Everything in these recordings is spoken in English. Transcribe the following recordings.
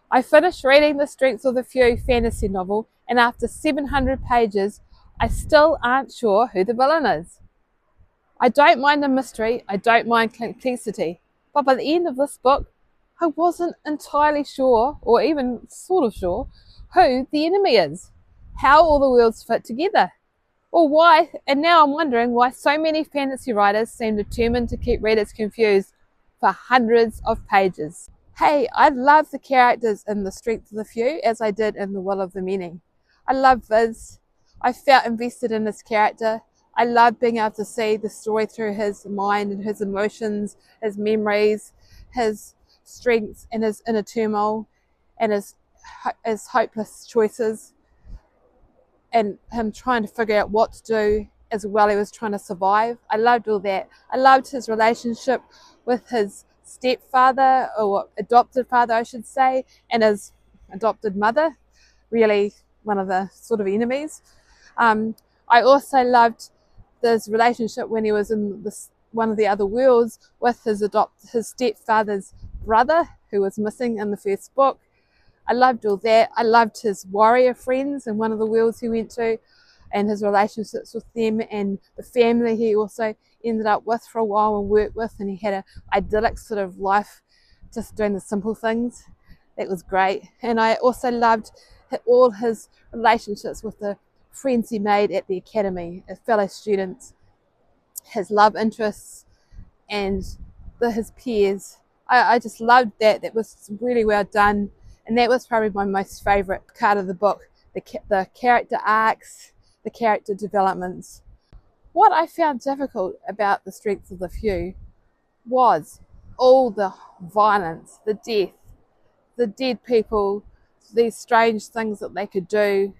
I finished reading the Strength of the Few fantasy novel, and after 700 pages, I still aren't sure who the villain is. I don't mind the mystery, I don't mind complexity, but by the end of this book, I wasn't entirely sure, or even sort of sure, who the enemy is, how all the worlds fit together, or why, and now I'm wondering why so many fantasy writers seem determined to keep readers confused for hundreds of pages. Hey, I love the characters in The Strength of the Few as I did in The Will of the Many. I love Viz. I felt invested in his character. I love being able to see the story through his mind and his emotions, his memories, his strengths and his inner turmoil and his hopeless choices and him trying to figure out what to do as well he was trying to survive. I loved all that. I loved his relationship with his stepfather, or adopted father I should say, and his adopted mother, really one of the sort of enemies. I also loved this relationship when he was in one of the other worlds with his stepfather's brother, who was missing in the first book. I loved all that. I loved his warrior friends in one of the worlds he went to, and his relationships with them, and the family he also ended up with for a while and worked with, and he had an idyllic sort of life just doing the simple things. That was great. And I also loved all his relationships with the friends he made at the academy, his fellow students, his love interests, and his peers. I just loved that. That was really well done, and that was probably my most favourite part of the book, the character arcs, the character developments. What I found difficult about The Strength of the Few was all the violence, the death, the dead people, these strange things that they could do,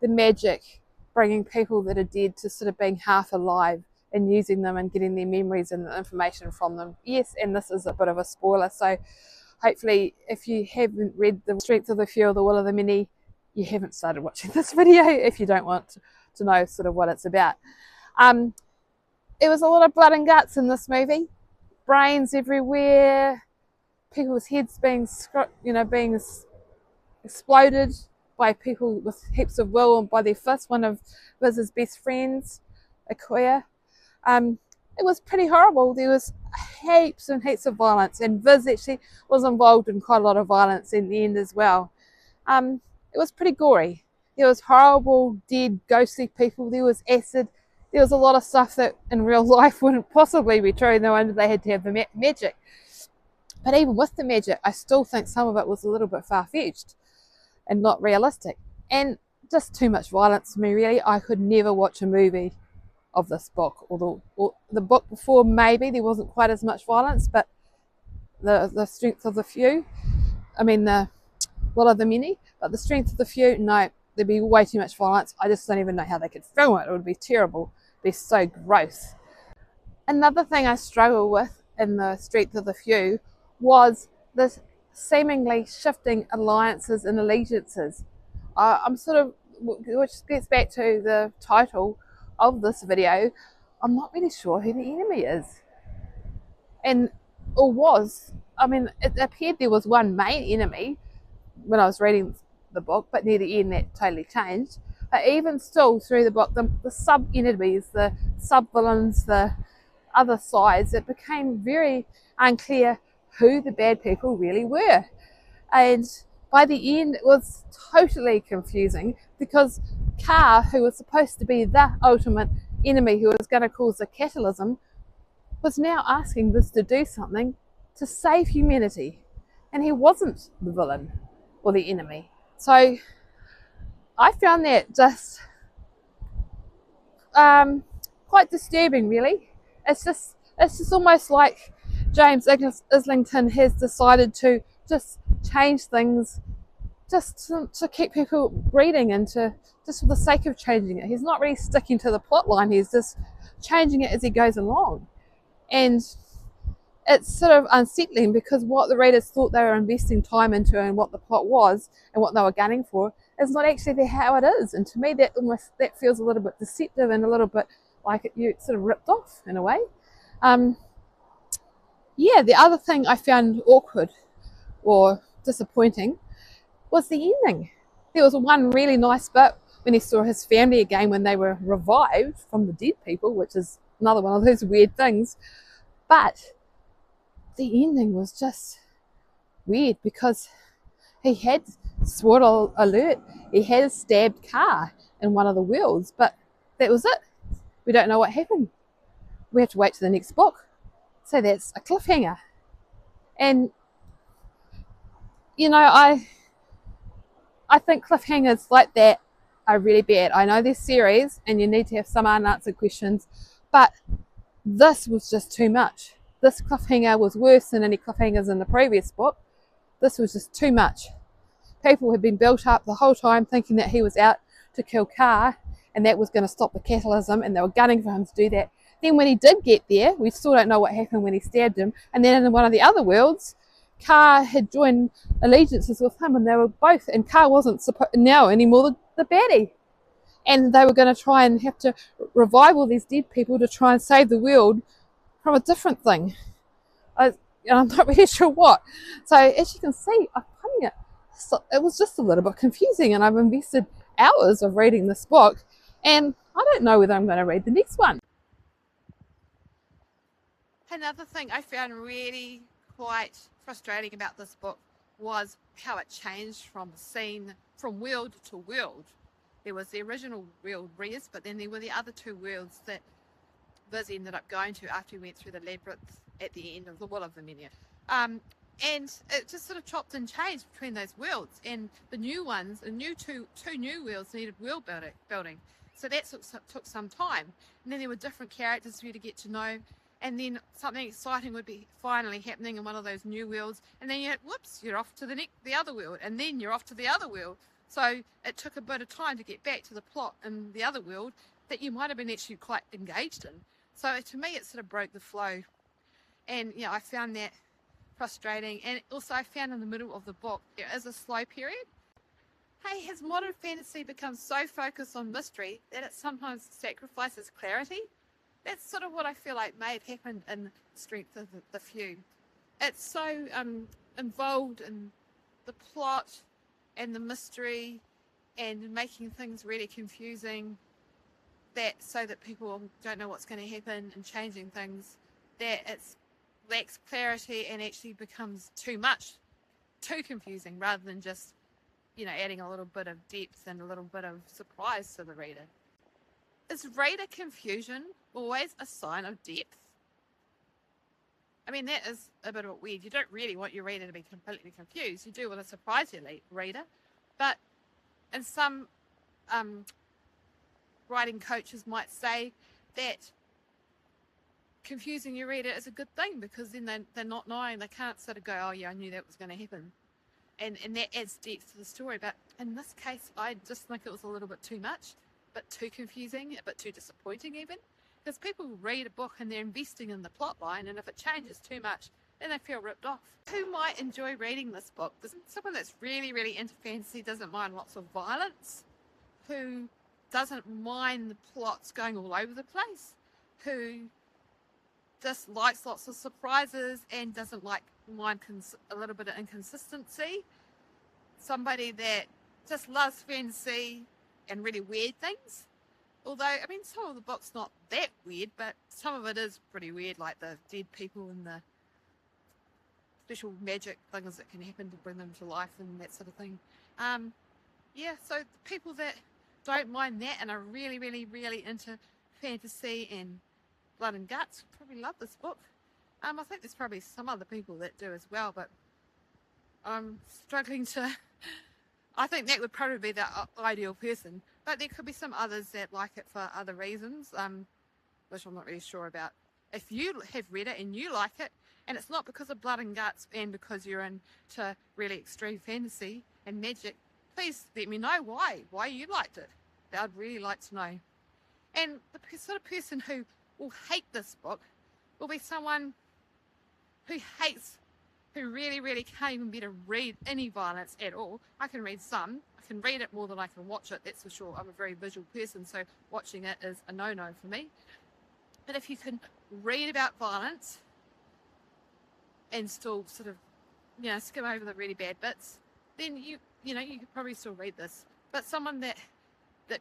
the magic, bringing people that are dead to sort of being half alive and using them and getting their memories and the information from them. Yes, and this is a bit of a spoiler, so hopefully if you haven't read The Strength of the Few or The Will of the Many, you haven't started watching this video if you don't want to know sort of what it's about. It was a lot of blood and guts in this movie, brains everywhere, people's heads being exploded by people with heaps of will and by their fists. One of Viz's best friends, Akoya. It was pretty horrible. There was heaps and heaps of violence, and Viz actually was involved in quite a lot of violence in the end as well. It was pretty gory. There was horrible, dead, ghostly people. There was acid. There was a lot of stuff that in real life wouldn't possibly be true. No wonder they had to have the magic. But even with the magic, I still think some of it was a little bit far-fetched and not realistic. And just too much violence for me, really. I could never watch a movie of this book. Although the book before, maybe there wasn't quite as much violence, but the Strength of the Few, the Will of the Many, but The Strength of the Few, no, there'd be way too much violence. I just don't even know how they could film it. It would be terrible. It'd be so gross. Another thing I struggle with in The Strength of the Few was this seemingly shifting alliances and allegiances. Which gets back to the title of this video, I'm not really sure who the enemy is. It appeared there was one main enemy when I was reading the book, but near the end that totally changed. But even still through the book, the sub-enemies, the sub-villains, the other sides, it became very unclear who the bad people really were. And by the end, it was totally confusing, because Carr, who was supposed to be the ultimate enemy who was going to cause a catalysm, was now asking this to do something to save humanity. And he wasn't the villain or the enemy. So I found that just quite disturbing, really. It's just almost like James Islington has decided to just change things just to keep people reading, and just for the sake of changing it. He's not really sticking to the plot line. He's just changing it as he goes along. And it's sort of unsettling, because what the readers thought they were investing time into and what the plot was and what they were gunning for is not actually how it is. And to me, that feels a little bit deceptive and a little bit like you sort of ripped off in a way. The other thing I found awkward or disappointing was the ending. There was one really nice bit when he saw his family again when they were revived from the dead people, which is another one of those weird things. But the ending was just weird because he had SWAT alert, he had a stabbed car in one of the wheels, but that was it. We don't know what happened. We have to wait to the next book. So that's a cliffhanger. And you know, I think cliffhangers like that are really bad. I know they're series and you need to have some unanswered questions, but this was just too much. This cliffhanger was worse than any cliffhangers in the previous book. This was just too much. People had been built up the whole time thinking that he was out to kill Carr and that was going to stop the catalysm, and they were gunning for him to do that. Then when he did get there, we still don't know what happened when he stabbed him, and then in one of the other worlds, Carr had joined allegiances with him and they were both, and Carr wasn't now anymore the baddie. And they were going to try and have to revive all these dead people to try and save the world from a different thing. I'm not really sure what. So as you can see, I'm finding it was just a little bit confusing, and I've invested hours of reading this book and I don't know whether I'm going to read the next one. Another thing I found really quite frustrating about this book was how it changed from world to world. There was the original world Res, but then there were the other two worlds that Viz ended up going to after he went through the labyrinth at the end of the Will of the Mania. And it just sort of chopped and changed between those worlds, and the new ones, the two new worlds needed world building. So that took some time, and then there were different characters for you to get to know, and then something exciting would be finally happening in one of those new worlds, and then you're off to the other world, and then you're off to the other world. So it took a bit of time to get back to the plot in the other world that you might have been actually quite engaged in. So to me, it sort of broke the flow, and I found that frustrating. And also I found in the middle of the book there is a slow period. Hey, has modern fantasy become so focused on mystery that it sometimes sacrifices clarity? That's sort of what I feel like may have happened in Strength of the Few. It's so involved in the plot and the mystery and making things really confusing, so that people don't know what's going to happen, and changing things, that it lacks clarity and actually becomes too confusing, rather than just adding a little bit of depth and a little bit of surprise to the reader. Is reader confusion always a sign of depth? I mean, that is a bit of a weird. You don't really want your reader to be completely confused. You do want to surprise your reader. But in some writing coaches might say that confusing your reader is a good thing, because then they're not knowing, they can't sort of go, oh yeah, I knew that was going to happen. And that adds depth to the story. But in this case, I just think it was a little bit too much, a bit too confusing, a bit too disappointing even. Because people read a book and they're investing in the plot line, and if it changes too much, then they feel ripped off. Who might enjoy reading this book? Someone that's really, really into fantasy, doesn't mind lots of violence, who doesn't mind the plots going all over the place, who just likes lots of surprises and doesn't mind a little bit of inconsistency. Somebody that just loves fantasy and really weird things. Although, I mean, some of the book's not that weird, but some of it is pretty weird, like the dead people and the special magic things that can happen to bring them to life and that sort of thing. So the people that don't mind that and are really, really, really into fantasy and blood and guts probably love this book. I think there's probably some other people that do as well, but I'm struggling to... I think that would probably be the ideal person, but there could be some others that like it for other reasons, which I'm not really sure about. If you have read it and you like it, and it's not because of blood and guts and because you're into really extreme fantasy and magic, please let me know why you liked it. I'd really like to know. And the sort of person who will hate this book will be someone who really, really can't even be to read any violence at all. I can read some. I can read it more than I can watch it, that's for sure. I'm a very visual person, so watching it is a no-no for me. But if you can read about violence and still sort of, skim over the really bad bits, then you could probably still read this. But someone that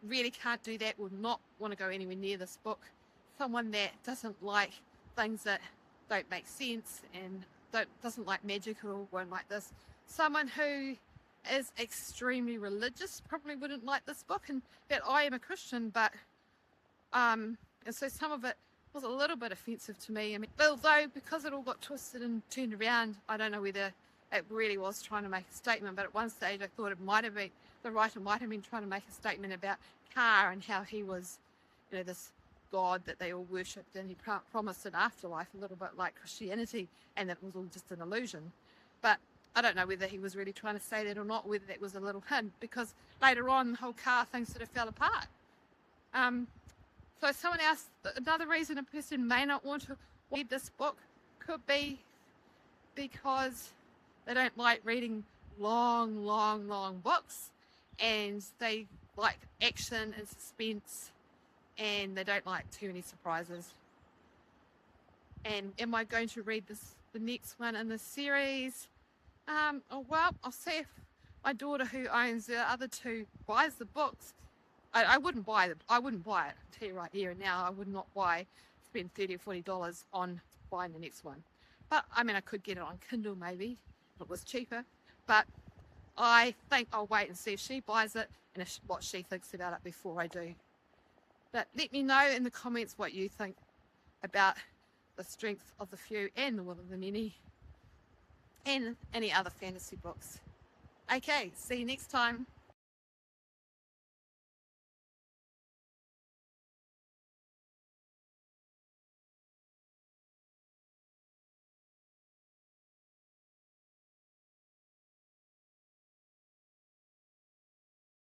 really can't do that will not want to go anywhere near this book. Someone that doesn't like things that don't make sense and doesn't like magical won't like this. Someone who is extremely religious probably wouldn't like this book. And that I am a Christian, but and so some of it was a little bit offensive to me. I mean, although because it all got twisted and turned around, I don't know whether it really was trying to make a statement, but at one stage I thought the writer might have been trying to make a statement about Ka and how he was, this God that they all worshipped, and he promised an afterlife, a little bit like Christianity, and that was all just an illusion. But I don't know whether he was really trying to say that or not, whether that was a little hint, because later on the whole Ka thing sort of fell apart. So someone else, another reason a person may not want to read this book could be because they don't like reading long books, and they like action and suspense, and they don't like too many surprises. And am I going to read the next one in the series? Well, I'll see if my daughter, who owns the other two, buys the books. I wouldn't buy it. I'll tell you right here and now, I would not spend $30 or $40 on buying the next one. But I mean, I could get it on Kindle maybe if it was cheaper. But I think I'll wait and see if she buys it and what she thinks about it before I do. But let me know in the comments what you think about the strength of the few and the will of the many and any other fantasy books. Okay, see you next time.